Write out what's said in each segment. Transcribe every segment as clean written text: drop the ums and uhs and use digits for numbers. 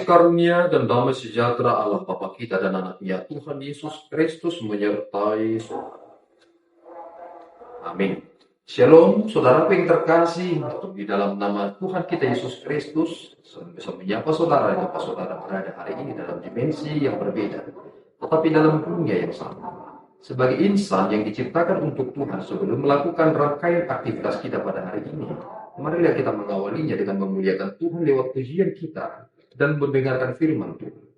Kasih karunia dan damai sejahtera Allah Bapa kita dan anaknya Tuhan Yesus Kristus menyertai saudara. Amin. Shalom, saudaraku yang terkasih, di dalam nama Tuhan kita Yesus Kristus, bisa menyapa saudara di tempat saudara berada hari ini dalam dimensi yang berbeda, tetapi dalam dunia yang sama. Sebagai insan yang diciptakan untuk Tuhan sebelum melakukan rangkaian aktivitas kita pada hari ini, marilah kita mengawalinya dengan memuliakan Tuhan lewat pujian kita dan mendengarkan firman Tuhan.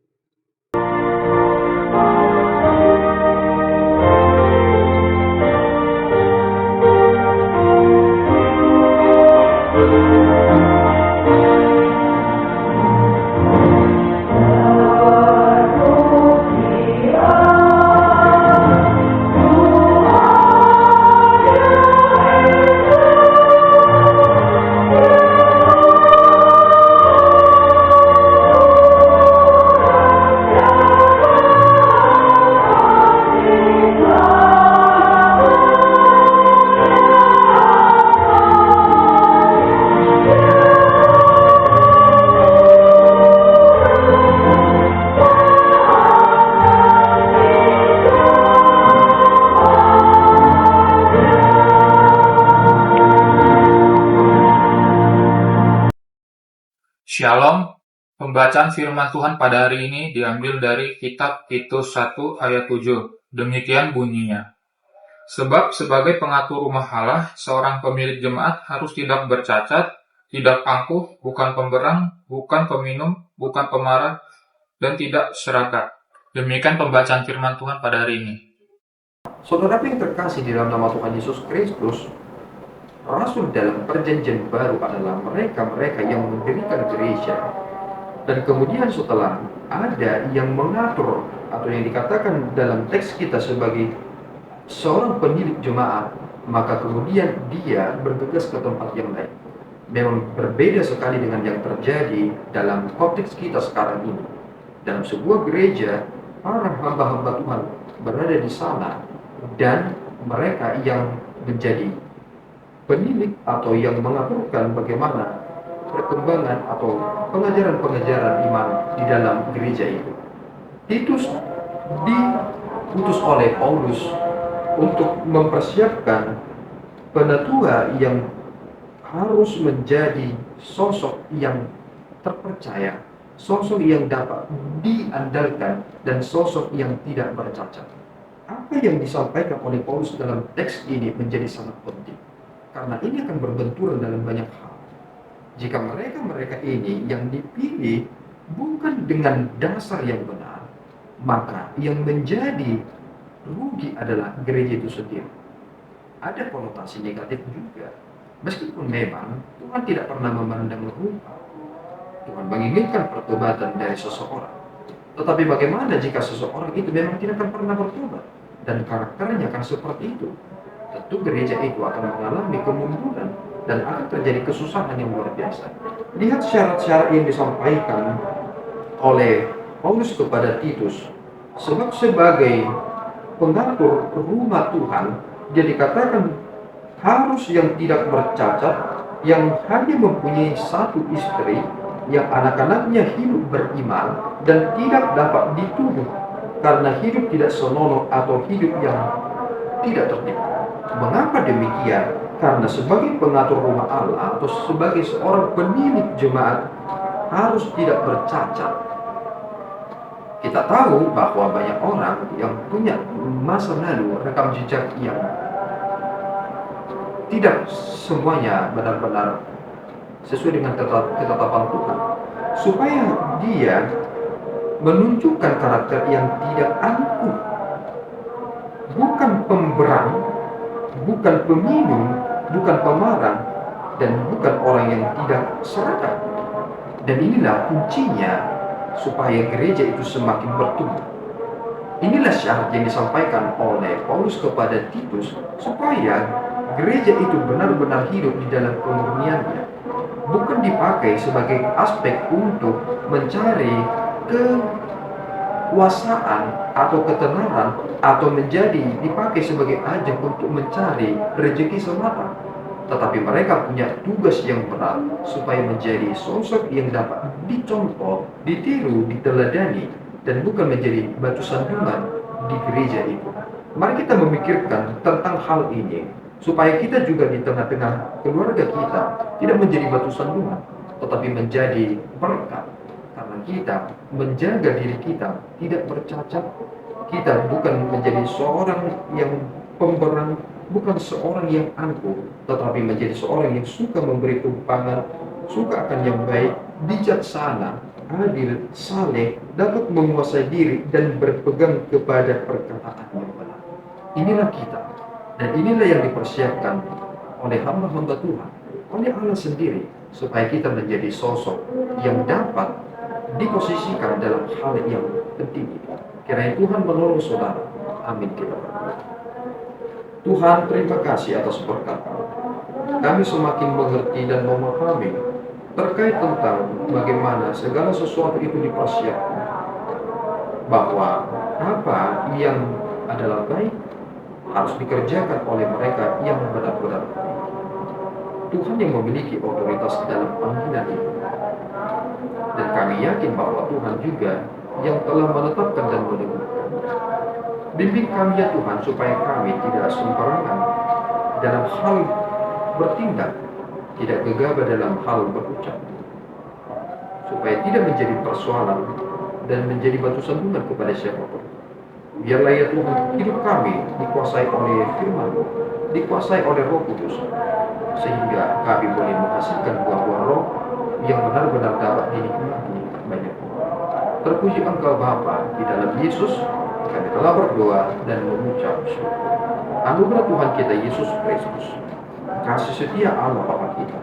Shalom, pembacaan firman Tuhan pada hari ini diambil dari kitab Titus 1 ayat 7. Demikian bunyinya. Sebab sebagai pengatur rumah Allah, seorang pemilik jemaat harus tidak bercacat, tidak angkuh, bukan pemberang, bukan peminum, bukan pemarah, dan tidak serakah. Demikian pembacaan firman Tuhan pada hari ini. Saudara yang terkasih di dalam nama Tuhan Yesus Kristus, Rasul dalam perjanjian baru adalah mereka-mereka yang mendirikan gereja. Dan kemudian setelah ada yang mengatur atau yang dikatakan dalam teks kita sebagai seorang pemilik jemaat, maka kemudian dia bergegas ke tempat yang lain. Memang berbeda sekali dengan yang terjadi dalam konteks kita sekarang ini. Dalam sebuah gereja, para hamba-hamba Tuhan berada di sana dan mereka yang menjadi penilik atau yang mengaturkan bagaimana perkembangan atau pengajaran-pengajaran iman di dalam gereja itu. Titus diutus oleh Paulus untuk mempersiapkan penatua yang harus menjadi sosok yang terpercaya, sosok yang dapat diandalkan, dan sosok yang tidak bercacat. Apa yang disampaikan oleh Paulus dalam teks ini menjadi sangat penting, karena ini akan berbenturan dalam banyak hal. Jika mereka ini yang dipilih bukan dengan dasar yang benar, maka yang menjadi rugi adalah gereja itu sendiri. Ada konotasi negatif juga. Meskipun memang Tuhan tidak pernah memandang rupa, Tuhan menginginkan pertobatan dari seseorang. Tetapi bagaimana jika seseorang itu memang tidak akan pernah bertobat dan karakternya akan seperti itu? Tentu gereja itu akan mengalami kemunduran dan akan terjadi kesusahan yang luar biasa. Lihat syarat-syarat yang disampaikan oleh Paulus kepada Titus. Sebab sebagai pengatur rumah Tuhan, dia dikatakan harus yang tidak bercacat, yang hanya mempunyai satu istri, yang anak-anaknya hidup beriman dan tidak dapat dituduh karena hidup tidak senonoh atau hidup yang tidak tertib. Mengapa demikian? Karena sebagai pengatur rumah Allah atau sebagai seorang pemilik jemaat harus tidak bercacat. Kita tahu bahwa banyak orang yang punya masa lalu rekam jejak yang tidak semuanya benar-benar sesuai dengan ketetapan Tuhan, supaya dia menunjukkan karakter yang tidak angkuh, bukan pemberang, bukan peminum, bukan pemarah, dan bukan orang yang tidak serakah. Dan inilah kuncinya supaya gereja itu semakin bertumbuh. Inilah syarat yang disampaikan oleh Paulus kepada Titus, supaya gereja itu benar-benar hidup di dalam kemurniannya, bukan dipakai sebagai aspek untuk mencari kekuasaan atau ketenaran, atau menjadi dipakai sebagai ajang untuk mencari rezeki semata. tetapi mereka punya tugas yang berat supaya menjadi sosok yang dapat dicontoh, ditiru, diteladani, dan bukan menjadi batu sandungan di gereja itu. Mari kita memikirkan tentang hal ini, supaya kita juga di tengah-tengah keluarga kita tidak menjadi batu sandungan, tetapi menjadi berkat. Karena kita menjaga diri kita tidak bercacat, kita bukan menjadi seorang yang pemberang, bukan seorang yang angkuh, tetapi menjadi seorang yang suka memberi tumpangan, suka akan yang baik, bijaksana, adil, saleh, dapat menguasai diri dan berpegang kepada perkataan yang benar. Inilah kita, dan inilah yang dipersiapkan oleh hamba-hamba Tuhan, oleh Allah sendiri, supaya kita menjadi sosok yang dapat diposisikan dalam hal yang penting ini. Kiranya Tuhan menolong saudara. Amin. Kita berdoa. Tuhan, terima kasih atas berkat. Kami semakin mengerti dan memahami terkait tentang bagaimana segala sesuatu itu dipersiapkan, bahwa apa yang adalah baik harus dikerjakan oleh mereka yang benar-benar baik. Tuhan yang memiliki otoritas dalam panggilan itu, dan kami yakin bahwa Tuhan juga yang telah menetapkan dan menentukan. Bimbing kami ya Tuhan, supaya kami tidak sembarangan dalam hal bertindak, tidak gegabah dalam hal berucap, supaya tidak menjadi persoalan dan menjadi batu sandungan kepada siapapun. Biarlah ya Tuhan, hidup kami dikuasai oleh firman-Mu, dikuasai oleh Roh Kudus, sehingga kami boleh menghasilkan buah-buah roh yang benar-benar dapat dinikmati banyak orang. Terpuji Engkau Bapa, di dalam Yesus kami telah berdoa dan mengucap syukur. Anugerah Tuhan kita Yesus Kristus, kasih setia Allah Bapa kita,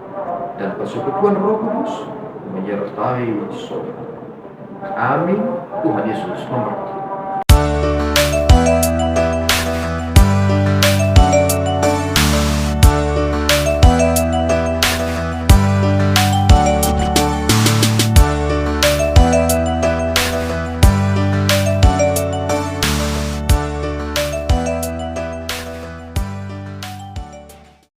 dan persekutuan Roh Kudus menyertai saudara. Amin. Tuhan Yesus memberkati.